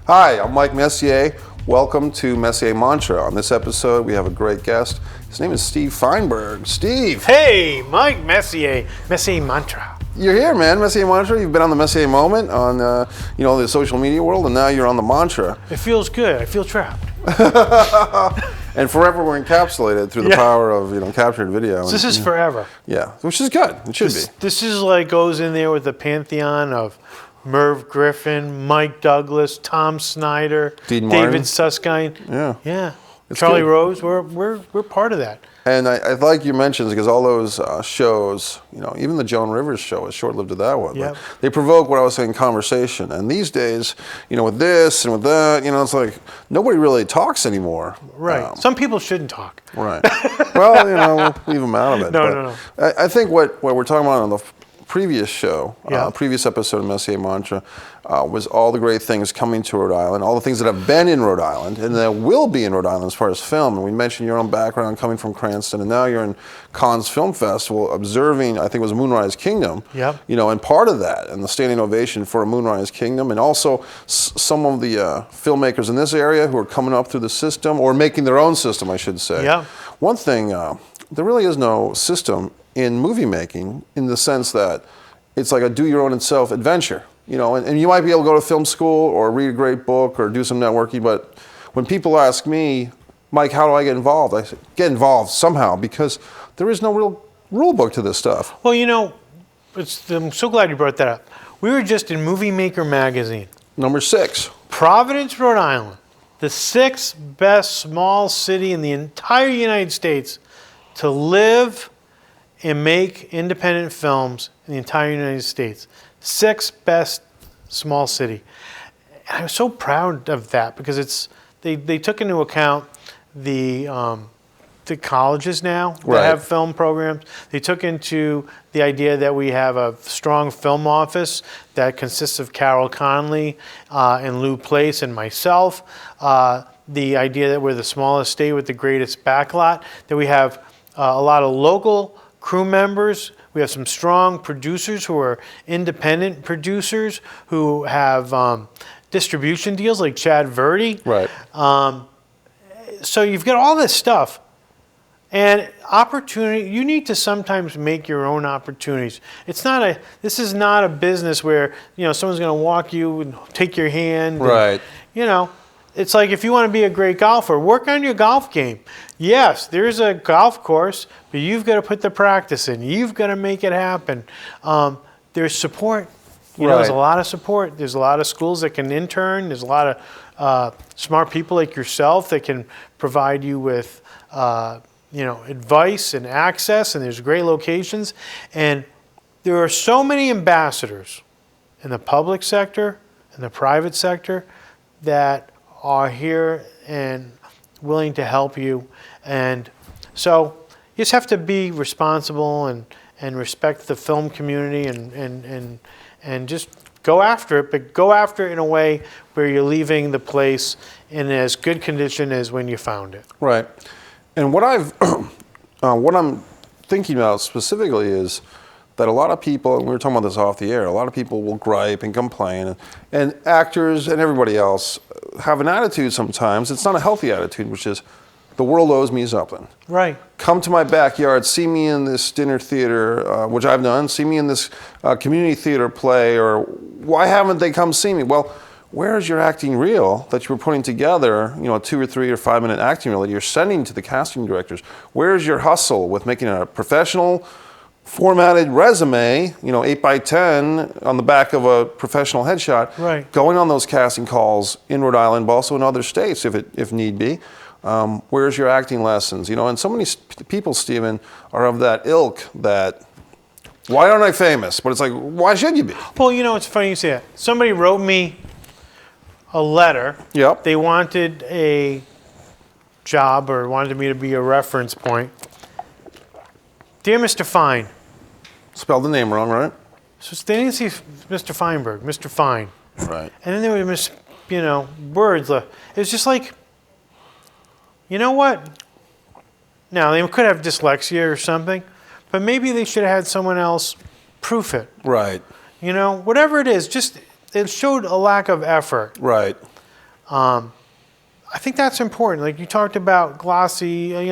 Hi, I'm Mike Messier. Welcome to Messier Mantra. On this episode, we have a great guest. His name is Steve Feinberg. Steve! Hey, Mike Messier, Messier Mantra. You're here, man, Messier Mantra. You've been on the Messier Moment on, the social media world, and now you're on the Mantra. It feels good. I feel trapped. And forever we're encapsulated through the power of, captured video. So this is forever. Yeah, which is good. It should be. This is like goes in there with the pantheon of Merv Griffin, Mike Douglas, Tom Snyder, David Susskind. Yeah. Charlie Rose. We're part of that. And I like you mentioned, because all those shows, even the Joan Rivers show is short-lived to that one. Yep. But they provoke what I was saying, conversation. And these days, with this and with that, it's like nobody really talks anymore. Right. Some people shouldn't talk. Right. Well, we'll leave them out of it. No. I think what we're talking about on the previous show, Yeah. Previous episode of Messier Mantra, was all the great things coming to Rhode Island, all the things that have been in Rhode Island and that will be in Rhode Island as far as film. And we mentioned your own background coming from Cranston, and now you're in Cannes Film Festival observing, I think it was Moonrise Kingdom. Yep. And part of that, and the standing ovation for a Moonrise Kingdom, and also some of the filmmakers in this area who are coming up through the system, or making their own system, I should say. Yeah. One thing, there really is no system in movie making, in the sense that it's like a do-your-own-self adventure, and you might be able to go to film school or read a great book or do some networking, but when people ask me, Mike, how do I get involved? I say, get involved somehow, because there is no real rule book to this stuff. Well, I'm so glad you brought that up. We were just in Movie Maker magazine. Number 6. Providence, Rhode Island, the 6th best small city in the entire United States to live and make independent films in the entire United States. 6th best small city. And I'm so proud of that, because they took into account the colleges now that have film programs. They took into the idea that we have a strong film office that consists of Carol Conley and Lou Place and myself. The idea that we're the smallest state with the greatest backlot, that we have a lot of local crew members. We have some strong producers who are independent producers who have distribution deals, like Chad Verdi. Right. So you've got all this stuff. And opportunity, you need to sometimes make your own opportunities. This is not a business where, someone's going to walk you and take your hand. Right. And, it's like, if you want to be a great golfer, work on your golf game. Yes, there's a golf course, but you've got to put the practice in. You've got to make it happen. There's support. There's a lot of support. There's a lot of schools that can intern. There's a lot of smart people like yourself that can provide you with, advice and access. And there's great locations. And there are so many ambassadors in the public sector and the private sector that are here and willing to help you. And so you just have to be responsible and respect the film community and just go after it, but go after it in a way where you're leaving the place in as good condition as when you found it. Right. And what I'm thinking about specifically is that a lot of people, and we were talking about this off the air, a lot of people will gripe and complain, and actors and everybody else have an attitude sometimes. It's not a healthy attitude, which is, the world owes me something. Right. Come to my backyard, see me in this dinner theater, which I've done, see me in this community theater play, or why haven't they come see me? Well, where is your acting reel that you were putting together, a 2 or 3 or 5 minute acting reel that you're sending to the casting directors? Where is your hustle with making a professional formatted resume, 8x10 on the back of a professional headshot, right, going on those casting calls in Rhode Island, but also in other states if need be? Where's your acting lessons? And so many people, Stephen, are of that ilk that, why aren't I famous? But it's like, why should you be? Well, it's funny you say that. Somebody wrote me a letter. Yep. They wanted a job, or wanted me to be a reference point. Dear Mr. Fine. Spelled the name wrong, right? So they didn't see Mr. Feinberg, Mr. Fine. Right. And then there were words. It was just like, you know what? Now, they could have dyslexia or something, but maybe they should have had someone else proof it. Right. Whatever it is, it showed a lack of effort. Right. I think that's important. Like you talked about glossy, getting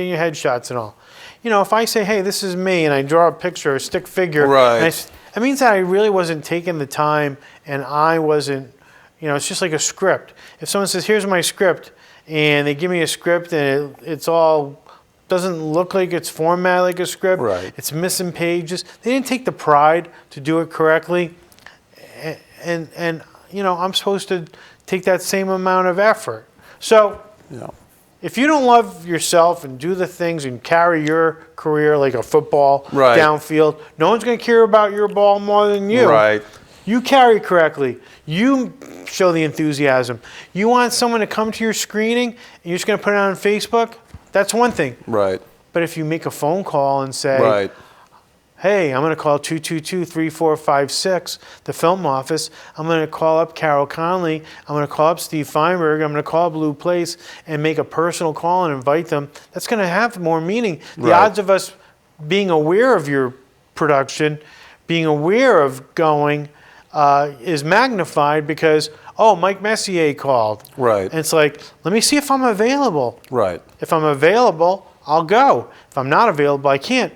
your headshots and all. If I say, hey, this is me, and I draw a picture, a stick figure, Right. it means that I really wasn't taking the time, and I wasn't, it's just like a script. If someone says, here's my script, and they give me a script, and it's all doesn't look like it's formatted like a script. Right. It's missing pages. They didn't take the pride to do it correctly, and I'm supposed to take that same amount of effort. So, if you don't love yourself and do the things and carry your career like a football Right. downfield, no one's going to care about your ball more than you. Right. You carry correctly. You show the enthusiasm. You want someone to come to your screening and you're just going to put it on Facebook? That's one thing. Right. But if you make a phone call and say, Right. hey, I'm going to call 222-3456, the film office. I'm going to call up Carol Conley. I'm going to call up Steve Feinberg. I'm going to call Blue Place and make a personal call and invite them. That's going to have more meaning. The Right. odds of us being aware of your production, being aware of going, is magnified because, Mike Messier called. Right. And it's like, let me see if I'm available. Right. If I'm available, I'll go. If I'm not available, I can't.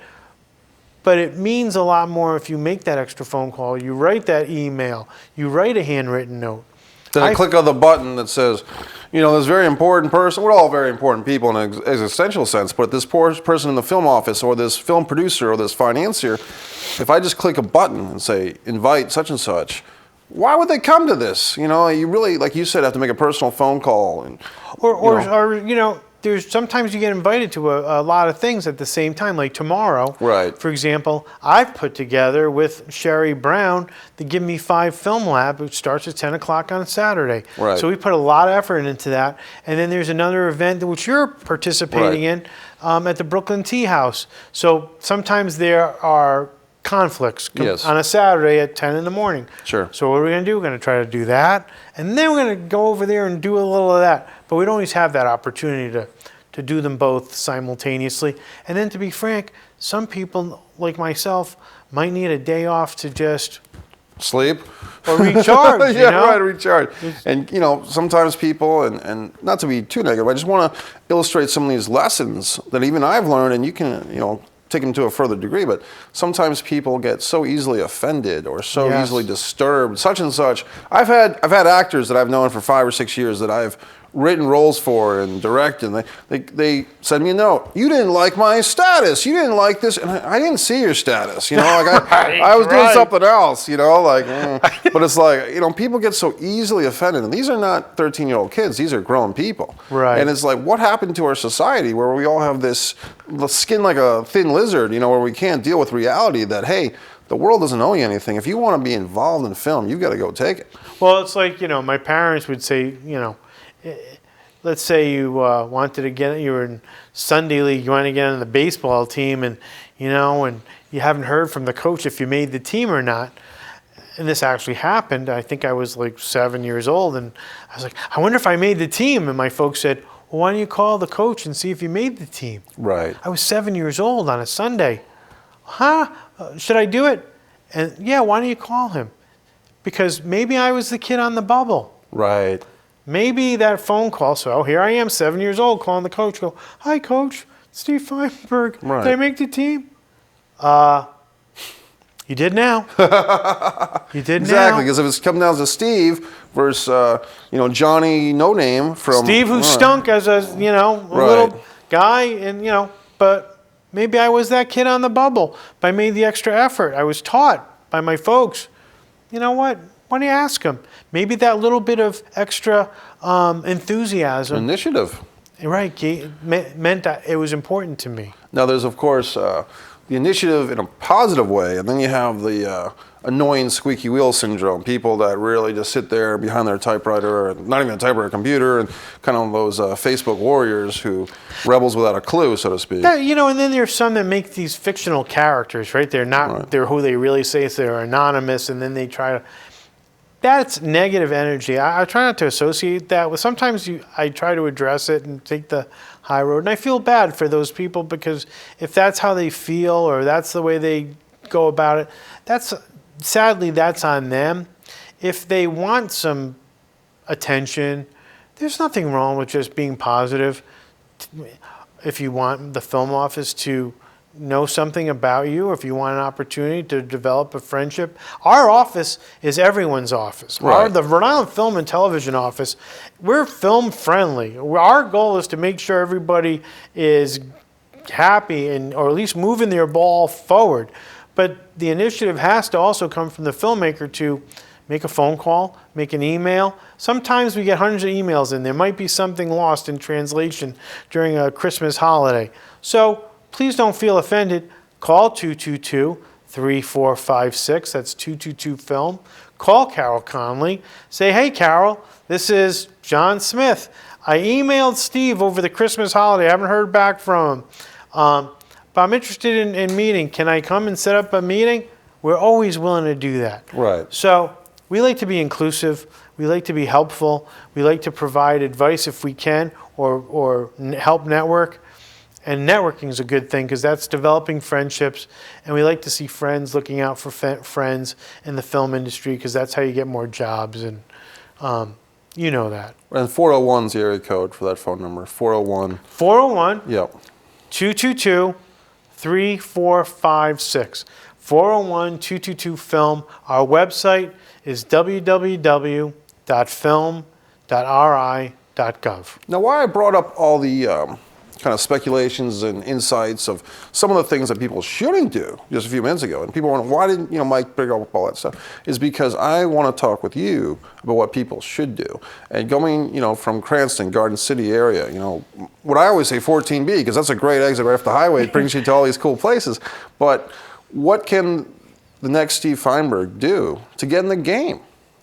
But it means a lot more if you make that extra phone call, you write that email, you write a handwritten note. Then I click on the button that says, this very important person, we're all very important people in an existential sense, but this poor person in the film office or this film producer or this financier, if I just click a button and say, invite such and such, why would they come to this? You really, like you said, have to make a personal phone call. And, Or there's sometimes you get invited to a lot of things at the same time. Like tomorrow, Right. for example, I've put together with Sherry Brown the Give Me 5 Film Lab, which starts at 10 o'clock on Saturday. Right. So we put a lot of effort into that. And then there's another event which you're participating in at the Brooklyn Tea House. So sometimes there are conflicts Yes. on a Saturday at 10 in the morning. Sure. So what are we going to do? We're going to try to do that. And then we're going to go over there and do a little of that. But we don't always have that opportunity to do them both simultaneously. And then to be frank, some people like myself might need a day off to just sleep. Or recharge, Right, recharge. And, sometimes people, and not to be too negative, I just want to illustrate some of these lessons that even I've learned, and you can, take them to a further degree, but sometimes people get so easily offended or so easily disturbed, such and such. I've had actors that I've known for 5 or 6 years that I've written roles for and directed, and they send me a note. You didn't like my status. You didn't like this, and I didn't see your status. I was doing something else. But it's like people get so easily offended, and these are not 13-year-old kids. These are grown people. Right. And it's like, what happened to our society where we all have this skin like a thin lizard? Where we can't deal with reality that the world doesn't owe you anything. If you want to be involved in film, you've got to go take it. Well, it's like, my parents would say, let's say you wanted to get, you were in Sunday League, you wanted to get on the baseball team, and and you haven't heard from the coach if you made the team or not. And this actually happened. I think I was like 7 years old, and I was like, I wonder if I made the team. And my folks said, well, why don't you call the coach and see if you made the team? Right. I was 7 years old on a Sunday. Should I do it? And yeah, why don't you call him? Because maybe I was the kid on the bubble. Right. Maybe that phone call, so here I am, 7 years old, calling the coach, go, hi, coach, Steve Feinberg, Right. Did I make the team? You did now. You did Exactly, now. because if it's come down to Steve versus, Johnny No Name from... Steve, who stunk as a, little guy, and, but maybe I was that kid on the bubble. But I made the extra effort. I was taught by my folks, you know what? Why don't you ask him? Maybe that little bit of extra enthusiasm. Initiative. Right, meant that it was important to me. Now, there's, of course, the initiative in a positive way, and then you have the annoying squeaky wheel syndrome, people that really just sit there behind their typewriter, or not even a typewriter, a computer, and kind of those Facebook warriors who rebels without a clue, so to speak. Yeah, and then there's some that make these fictional characters, right? They're not, they're who they really say, so they're anonymous, and then they try to... That's negative energy. I try not to associate that with. Sometimes I try to address it and take the high road. And I feel bad for those people because if that's how they feel or that's the way they go about it, sadly that's on them. If they want some attention, there's nothing wrong with just being positive. If you want the film office to know something about you, if you want an opportunity to develop a friendship, our office is everyone's office. Right. The Rhode Island Film and Television office, we're film friendly. Our goal is to make sure everybody is happy and or at least moving their ball forward. But the initiative has to also come from the filmmaker to make a phone call, make an email. Sometimes we get hundreds of emails and there might be something lost in translation during a Christmas holiday. So please don't feel offended. Call 222-3456. That's 222-FILM. Call Carol Conley. Say, hey, Carol, this is John Smith. I emailed Steve over the Christmas holiday. I haven't heard back from him. But I'm interested in meeting. Can I come and set up a meeting? We're always willing to do that. Right. So we like to be inclusive. We like to be helpful. We like to provide advice if we can or help network. And networking is a good thing because that's developing friendships. And we like to see friends looking out for friends in the film industry because that's how you get more jobs. And you know that. And 401's the area code for that phone number. 401. 401 Yep. 222-3456. 401-222-FILM. Our website is www.film.ri.gov. Now, why I brought up all the kind of speculations and insights of some of the things that people shouldn't do just a few minutes ago, and people wonder, why didn't Mike bring up all that stuff, is because I want to talk with you about what people should do. And going from Cranston, Garden City area, what I always say 14B, because that's a great exit right off the highway. It brings you to all these cool places. But what can the next Steve Feinberg do to get in the game?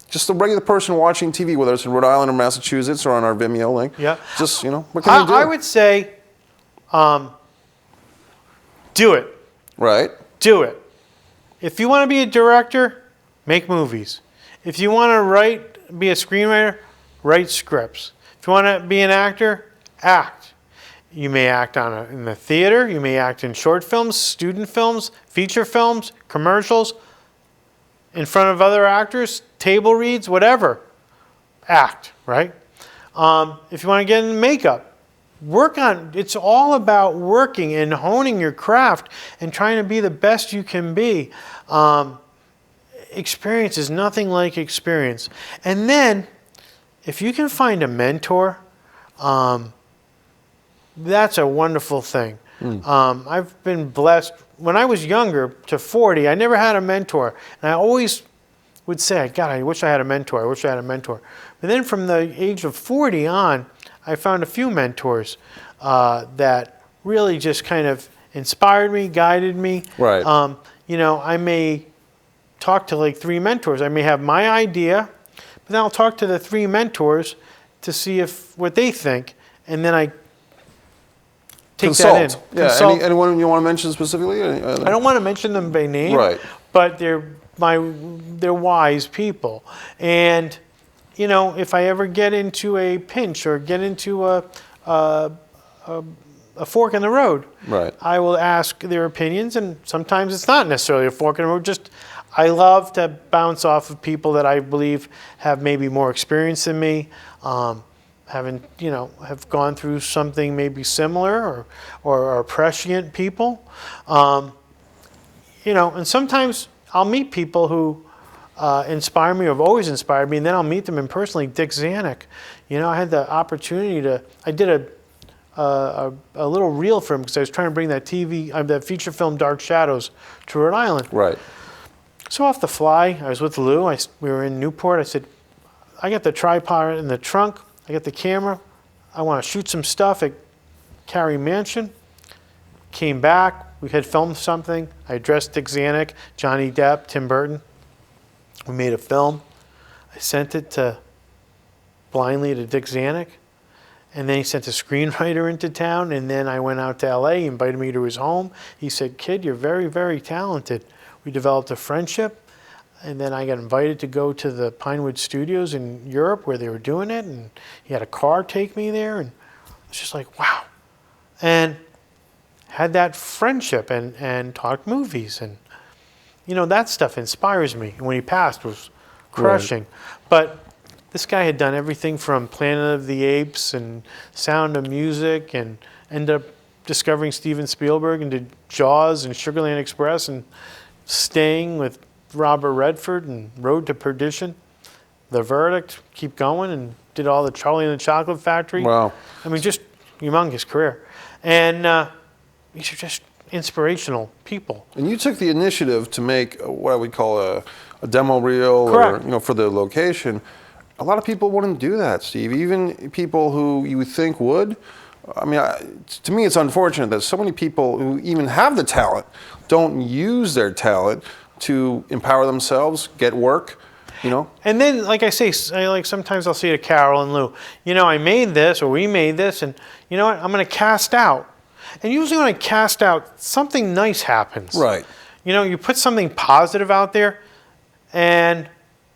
Just the regular person watching TV, whether it's in Rhode Island or Massachusetts or on our Vimeo link. Yeah. Just, what can you do? I would say, do it. Right. Do it. If you want to be a director, make movies. If you want to be a screenwriter, write scripts. If you want to be an actor, act. You may act in the theater. You may act in short films, student films, feature films, commercials, in front of other actors, table reads, whatever. Act, right? If you want to get in makeup, it's all about working and honing your craft and trying to be the best you can be. Experience is nothing like experience. And then, if you can find a mentor, that's a wonderful thing. I've been blessed. When I was younger, to 40, I never had a mentor. And I always would say, God, I wish I had a mentor. I wish I had a mentor. But then from the age of 40 on, I found a few mentors that really just kind of inspired me, guided me. Right. I may talk to like 3 mentors. I may have my idea, but then I'll talk to the 3 mentors to see what they think, and then I take Consult. that in. Yeah. Consult. Anyone you want to mention specifically? I don't want to mention them by name, Right. but they're wise people. And if I ever get into a pinch or get into a fork in the road, Right. I will ask their opinions, and sometimes it's not necessarily a fork in the road. Just I love to bounce off of people that I believe have maybe more experience than me, have gone through something maybe similar or are prescient people. And sometimes I'll meet people who inspire me or have always inspired me, and then I'll meet them in person, like Dick Zanuck. I had the opportunity I did a little reel for him because I was trying to bring that that feature film Dark Shadows to Rhode Island. Right. So off the fly, I was with Lou. We were in Newport. I said, I got the tripod in the trunk. I got the camera. I want to shoot some stuff at Carey Mansion. Came back. We had filmed something. I addressed Dick Zanuck, Johnny Depp, Tim Burton. We made a film. I sent it blindly to Dick Zanuck. And then he sent a screenwriter into town. And then I went out to L.A. He invited me to his home. He said, kid, you're very, very talented. We developed a friendship. And then I got invited to go to the Pinewood Studios in Europe where they were doing it. And he had a car take me there. And it's just like, wow. And had that friendship and talked movies. And, that stuff inspires me. And when he passed, it was crushing. Right. But This guy had done everything from Planet of the Apes and Sound of Music, and ended up discovering Steven Spielberg and did Jaws and Sugarland Express and Staying with Robert Redford and Road to Perdition, The Verdict, keep going, and did all the Charlie and the Chocolate Factory. Wow. I mean, just humongous career. And these are just inspirational people. And you took the initiative to make what we call a demo reel, Correct. or for the location. A lot of people wouldn't do that, Steve. Even people who you would think would. I mean, to me, it's unfortunate that so many people who even have the talent don't use their talent to empower themselves, get work. And then, like I say, sometimes I'll say to Carol and Lou, I made this, or we made this, and you know what? I'm going to cast out. And usually when I cast out, something nice happens. Right. You put something positive out there, and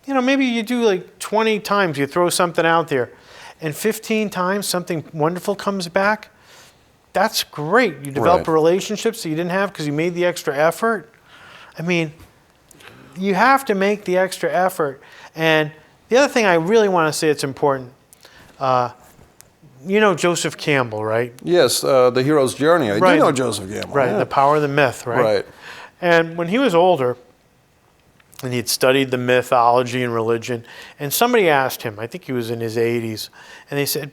maybe you do like 20 times, you throw something out there, and 15 times something wonderful comes back. That's great. You develop relationships that you didn't have because you made the extra effort. I mean, you have to make the extra effort. And the other thing I really want to say it's important, Joseph Campbell, right? Yes, The Hero's Journey. I do know Joseph Campbell. Right, yeah. The Power of the Myth, right? Right. And when he was older, and he'd studied the mythology and religion, and somebody asked him, I think he was in his 80s, and they said,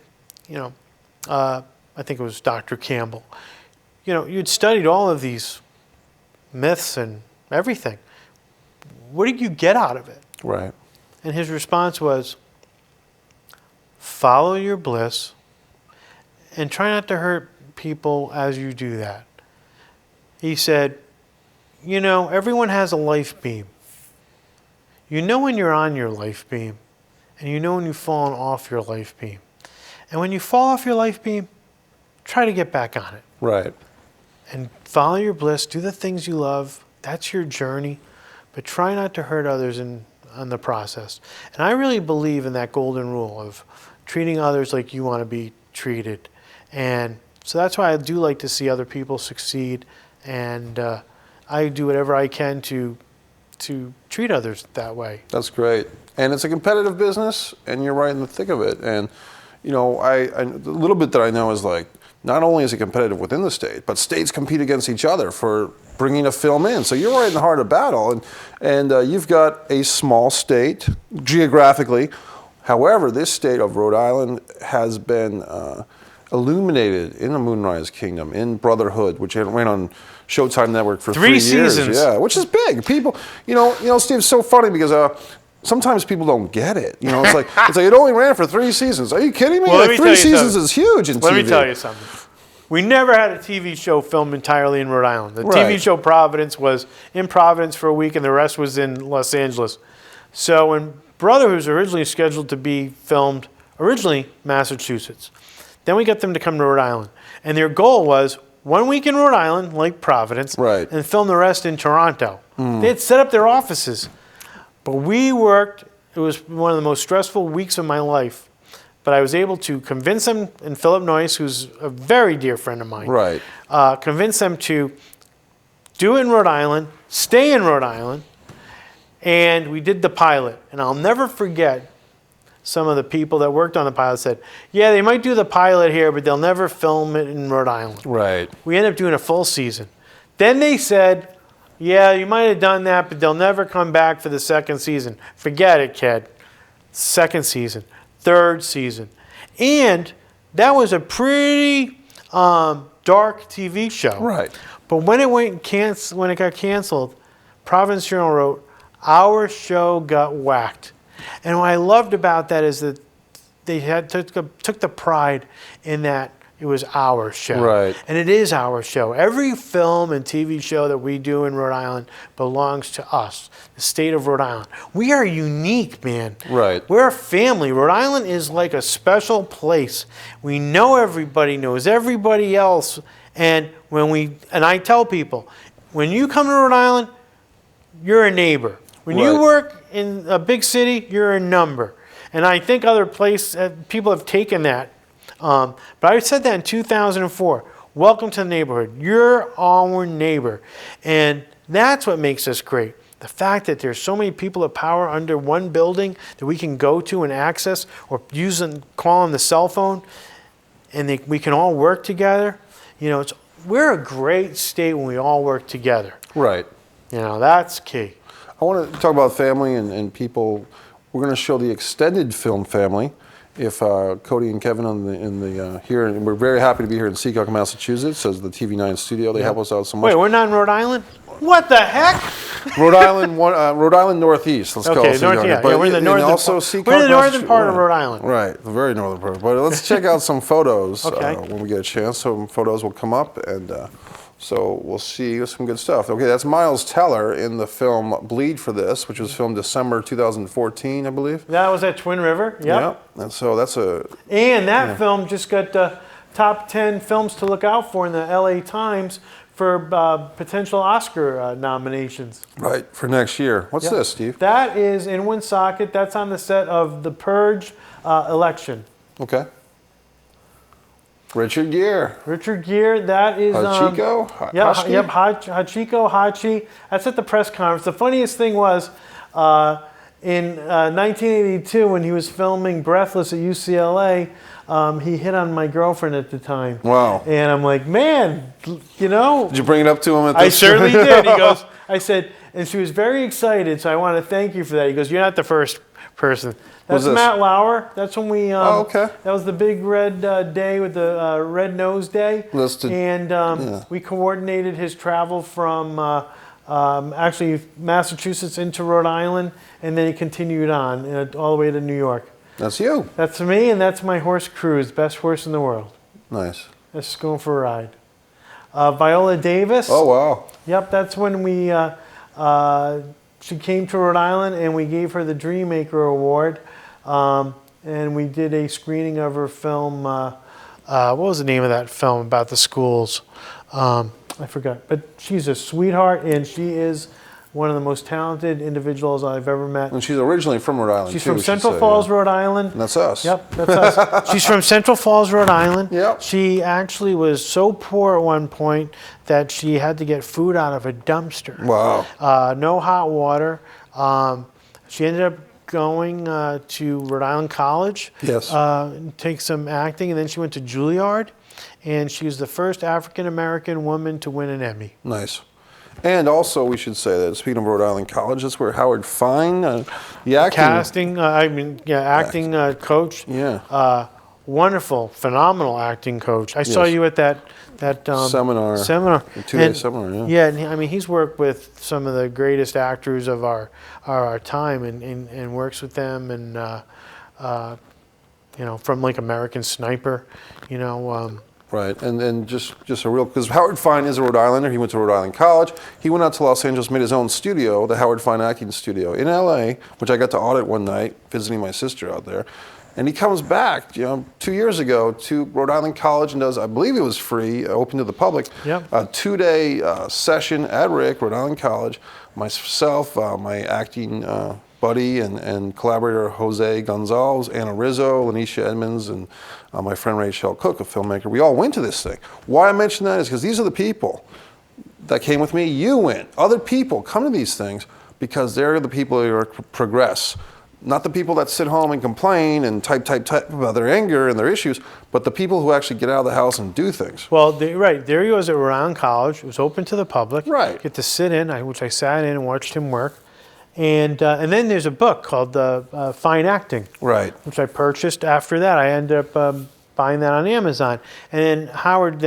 I think it was Dr. Campbell, you'd studied all of these myths and everything. What did you get out of it? Right. And his response was, follow your bliss and try not to hurt people as you do that. He said, everyone has a life beam. You know when you're on your life beam, and you know when you've fallen off your life beam. And when you fall off your life beam, try to get back on it. Right. And follow your bliss, do the things you love. That's your journey. But try not to hurt others on the process. And I really believe in that golden rule of treating others like you want to be treated. And so that's why I do like to see other people succeed. And I do whatever I can to treat others that way. That's great. And it's a competitive business, and you're right in the thick of it. And, a little bit that I know is like, not only is it competitive within the state, but states compete against each other for bringing a film in. So you're right in the heart of battle. And you've got a small state geographically. However, this state of Rhode Island has been illuminated in the Moonrise Kingdom, in Brotherhood, which ran on Showtime Network for 3 years. seasons. Yeah, which is big. People, Steve, it's so funny because sometimes people don't get it. It's like it only ran for 3 seasons. Are you kidding me? Well, like 3 seasons is huge in TV. Let me tell you something. We never had a TV show filmed entirely in Rhode Island. The TV show Providence was in Providence for a week, and the rest was in Los Angeles. So when Brotherhood was originally scheduled to be filmed, originally Massachusetts, then we got them to come to Rhode Island. And their goal was 1 week in Rhode Island, like Providence, and film the rest in Toronto. They had set up their offices. But we worked, it was one of the most stressful weeks of my life. But I was able to convince them, and Philip Noyce, who's a very dear friend of mine, convince them to do it in Rhode Island, stay in Rhode Island, and we did the pilot. And I'll never forget some of the people that worked on the pilot said, yeah, they might do the pilot here, but they'll never film it in Rhode Island. Right. We ended up doing a full season. Then they said, yeah, you might have done that, but they'll never come back for the second season. Forget it, kid. Second season. Third season. And that was a pretty dark TV show. Right. But when it got canceled, Providence Journal wrote, our show got whacked. And what I loved about that is that they took the pride in that it was our show. Right. And it is our show. Every film and TV show that we do in Rhode Island belongs to us, the state of Rhode Island. We are unique, man. Right. We're a family. Rhode Island is like a special place. We know everybody, knows everybody else. And I tell people, when you come to Rhode Island, you're a neighbor. When you work in a big city, you're a number. And I think other people have taken that. But I said that in 2004. Welcome to the neighborhood. You're our neighbor. And that's what makes us great. the fact that there's so many people of power under one building that we can go to and access, or use and call on the cell phone, and we can all work together. You know, we're a great state when we all work together. Right. You know, that's key. I want to talk about family and people. We're going to show the extended film family. If Cody and Kevin here, and we're very happy to be here in Seacock, Massachusetts, as the TV9 studio. They help us out so much. Wait, we're not in Rhode Island? What the heck? Rhode Island Northeast. Let's call it. North, yeah. We're in the northern We're in the northern part of Rhode Island. Right, the very northern part. But let's check out some photos Okay. when we get a chance. Some photos will come up, and so we'll see some good stuff. Okay, that's Miles Teller in the film Bleed for This, which was filmed December 2014, I believe. That was at Twin River. Yep. Yeah, and so that's a... And that film just got the top 10 films to look out for in the LA Times for potential Oscar nominations. Right, for next year. What's this, Steve? That is in Woonsocket. That's on the set of The Purge election. Okay. Richard Gere. Richard Gere, that is... Hachiko? Yep, Hachiko, Hachi. That's at the press conference. The funniest thing was, in 1982, when he was filming Breathless at UCLA, he hit on my girlfriend at the time. Wow. And I'm like, man, you know... Did you bring it up to him at this? I certainly did. He goes, I said, and she was very excited, so I want to thank you for that. He goes, you're not the first person. That's Matt Lauer. That's when we... okay. That was the big red day with the Red Nose Day. Listed. And we coordinated his travel from actually Massachusetts into Rhode Island, and then he continued on all the way to New York. That's you. That's me, and that's my horse Cruz, best horse in the world. Nice. That's just going for a ride. Viola Davis. Oh, wow. Yep, that's when we... she came to Rhode Island, and we gave her the Dreammaker Award. And we did a screening of her film. What was the name of that film about the schools? I forgot. But she's a sweetheart, and she is one of the most talented individuals I've ever met. And she's originally from Rhode Island, She's from Central Falls, Rhode Island. And that's us. Yep, that's us. She's from Central Falls, Rhode Island. Yep. She actually was so poor at one point that she had to get food out of a dumpster. Wow. No hot water. She ended up going to Rhode Island College. Yes. Take some acting, and then she went to Juilliard, and she was the first African-American woman to win an Emmy. Nice. And also, we should say that, speaking of Rhode Island College, that's where Howard Fine, the acting... acting coach. Yeah. Wonderful, phenomenal acting coach. I saw you at that seminar. Seminar. A 2-day seminar, yeah. Yeah, and I mean, he's worked with some of the greatest actors of our time, and works with them, and you know, from like American Sniper, you know. Right, and just a real, because Howard Fine is a Rhode Islander. He went to Rhode Island College. He went out to Los Angeles, made his own studio, the Howard Fine Acting Studio in LA, which I got to audit one night, visiting my sister out there. And he comes back, 2 years ago to Rhode Island College and does, I believe it was free, open to the public, Yep. a 2-day session at Rick, Rhode Island College. Myself, my acting buddy and collaborator Jose Gonzalez, Anna Rizzo, Lanisha Edmonds, and my friend Rachel Cook, a filmmaker. We all went to this thing. Why I mention that is because these are the people that came with me. You went. Other people come to these things because they're the people who progress. Not the people that sit home and complain and type about their anger and their issues, but the people who actually get out of the house and do things. Well, there he was at Rhode Island College. It was open to the public. Right. Get to sit in, which I sat in and watched him work. And then there's a book called Fine Acting. Right. Which I purchased after that. I ended up buying that on Amazon. And then Howard,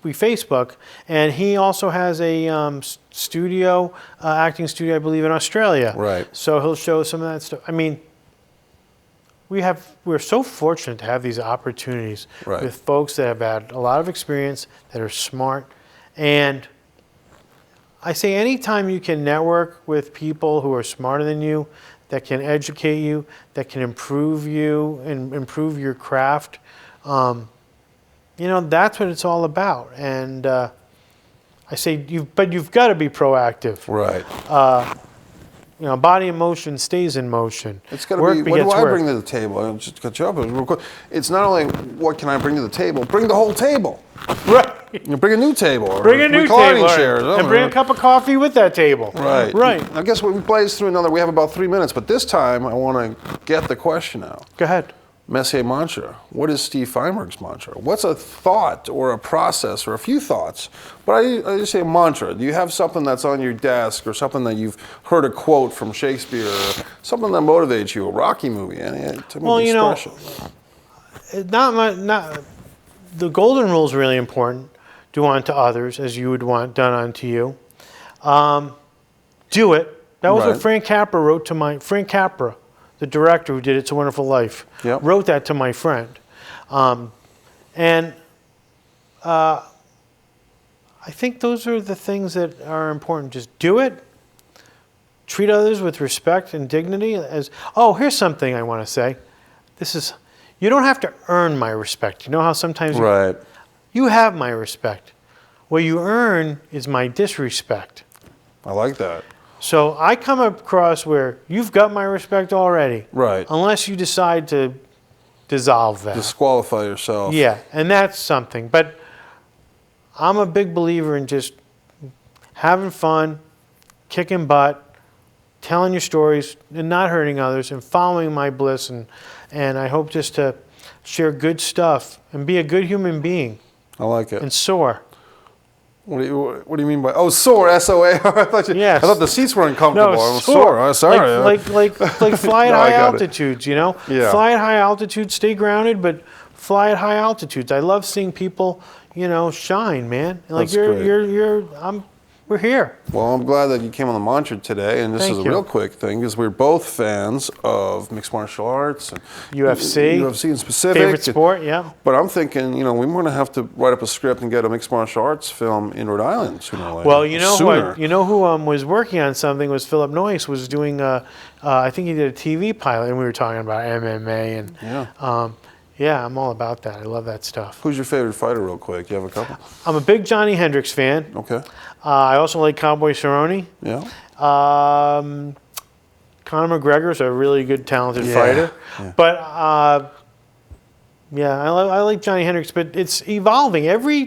we Facebook, and he also has a studio, acting studio, I believe, in Australia. Right. So he'll show some of that stuff. I mean, we're so fortunate to have these opportunities with folks that have had a lot of experience, that are smart, and I say anytime you can network with people who are smarter than you, that can educate you, that can improve you and improve your craft, that's what it's all about. And I say, but you've got to be proactive. Right. Body in motion stays in motion. It's got to be, what do I bring to the table? I'll just cut you up real quick. It's not only what can I bring to the table, bring the whole table. Right. You bring a new table. Or Bring a new reclining table. chairs. And bring a cup of coffee with that table. Right. Right. I guess we blaze through another. We have about 3 minutes, but this time I want to get the question out. Go ahead. Messier Mantra. What is Steve Feinberg's mantra? What's a thought or a process or a few thoughts? But I just say a mantra. Do you have something that's on your desk or something that you've heard a quote from Shakespeare or something that motivates you? A Rocky movie? Well, you know, the golden rule is really important. Do unto others as you would want done unto you. Do it. That was what Frank Capra wrote to Frank Capra, the director who did It's a Wonderful Life, wrote that to my friend. I think those are the things that are important. Just do it. Treat others with respect and dignity. Here's something I want to say. You don't have to earn my respect. You know how sometimes you have my respect. What you earn is my disrespect. I like that. So I come across where you've got my respect already. Right. Unless you decide to dissolve that. Disqualify yourself. Yeah, and that's something. But I'm a big believer in just having fun, kicking butt, telling your stories, and not hurting others, and following my bliss. And I hope just to share good stuff and be a good human being. I like it. And soar. What do you mean by soar? S-O-A-R. I thought the seats were uncomfortable. No, soar. Oh, sorry. Like fly at high altitudes. You know, fly at high altitudes, stay grounded, but fly at high altitudes. I love seeing people, shine, man. Like we're here. Well, I'm glad that you came on the mantra today, and this is a real quick thing because we're both fans of mixed martial arts and UFC in specific. Favorite sport, yeah. But I'm thinking, we're going to have to write up a script and get a mixed martial arts film in Rhode Island sooner or later. Well, who was working on something was Philip Noyce was doing. I think he did a TV pilot, and we were talking about MMA and. Yeah, I'm all about that. I love that stuff. Who's your favorite fighter, real quick? You have a couple? I'm a big Johnny Hendricks fan. Okay. I also like Cowboy Cerrone. Yeah. Conor McGregor's a really good, talented fighter. Yeah. But, I like Johnny Hendricks, but it's evolving. Every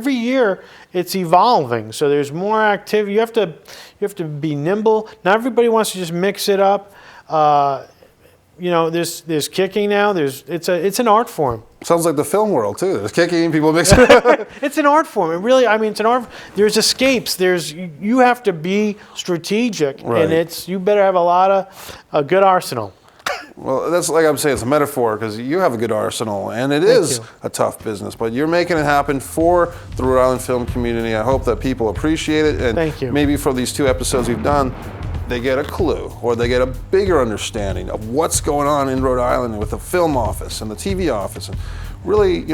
year, it's evolving. So there's more activity. You have to be nimble. Not everybody wants to just mix it up. There's kicking now. It's an art form. Sounds like the film world too. There's kicking, people mix it. It's an art form. It's an art. There's escapes. You have to be strategic, and you better have a good arsenal. Well, that's like I'm saying, it's a metaphor because you have a good arsenal, and it is a tough business, but you're making it happen for the Rhode Island film community. I hope that people appreciate it, and thank you. Maybe for these 2 episodes we've done, they get a clue or they get a bigger understanding of what's going on in Rhode Island with the film office and the TV office, and really,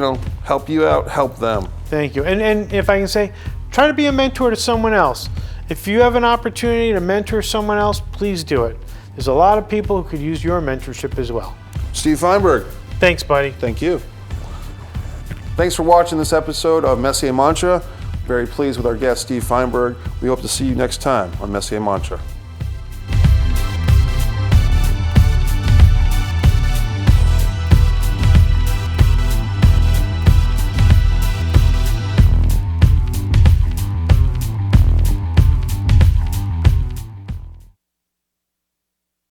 help you out, help them. Thank you. And if I can say, try to be a mentor to someone else. If you have an opportunity to mentor someone else, please do it. There's a lot of people who could use your mentorship as well. Steve Feinberg. Thanks, buddy. Thank you. Thanks for watching this episode of Messier Mantra. Very pleased with our guest, Steve Feinberg. We hope to see you next time on Messier Mantra.